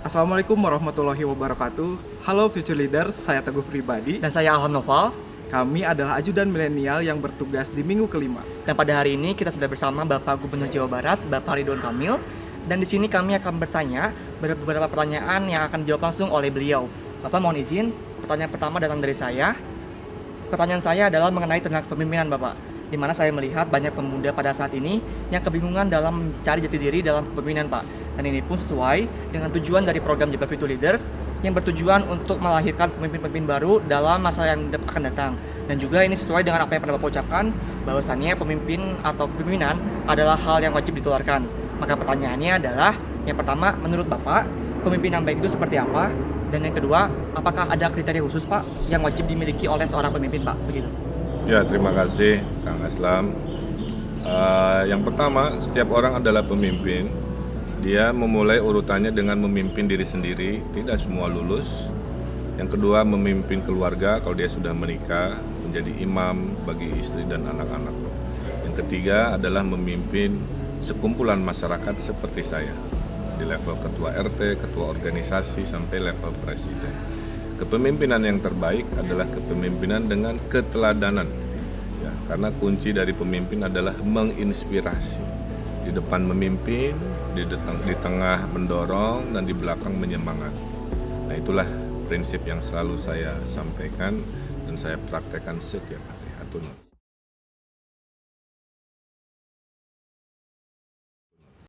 Assalamualaikum warahmatullahi wabarakatuh. Halo Future Leaders, saya Teguh Pribadi. Dan saya Alham Noval. Kami adalah ajudan milenial yang bertugas di minggu kelima. Dan pada hari ini kita sudah bersama Bapak Gubernur Jawa Barat, Bapak Ridwan Kamil. Dan di sini kami akan bertanya beberapa pertanyaan yang akan dijawab langsung oleh beliau. Bapak mohon izin, pertanyaan pertama datang dari saya. Pertanyaan saya adalah mengenai tenaga kepemimpinan Bapak, di mana saya melihat banyak pemuda pada saat ini yang kebingungan dalam mencari jati diri dalam kepemimpinan Pak. Dan ini pun sesuai dengan tujuan dari program Jabar Future Leaders yang bertujuan untuk melahirkan pemimpin-pemimpin baru dalam masa yang akan datang. Dan juga ini sesuai dengan apa yang pernah Bapak ucapkan, bahwasannya pemimpin atau kepemimpinan adalah hal yang wajib ditularkan. Maka pertanyaannya adalah, yang pertama, menurut Bapak, pemimpin yang baik itu seperti apa? Dan yang kedua, apakah ada kriteria khusus Pak yang wajib dimiliki oleh seorang pemimpin Pak? Begitu. Ya, terima kasih Kang Aslam. Yang pertama, setiap orang adalah pemimpin. Dia memulai urutannya dengan memimpin diri sendiri, tidak semua lulus. Yang kedua, memimpin keluarga kalau dia sudah menikah, menjadi imam bagi istri dan anak-anak. Yang ketiga adalah memimpin sekumpulan masyarakat seperti saya, di level ketua RT, ketua organisasi, sampai level presiden. Kepemimpinan yang terbaik adalah kepemimpinan dengan keteladanan, ya, karena kunci dari pemimpin adalah menginspirasi. Di depan memimpin, di tengah mendorong, dan di belakang menyemangati. Nah, itulah prinsip yang selalu saya sampaikan dan saya praktekkan setiap hari. Hatur nuhun.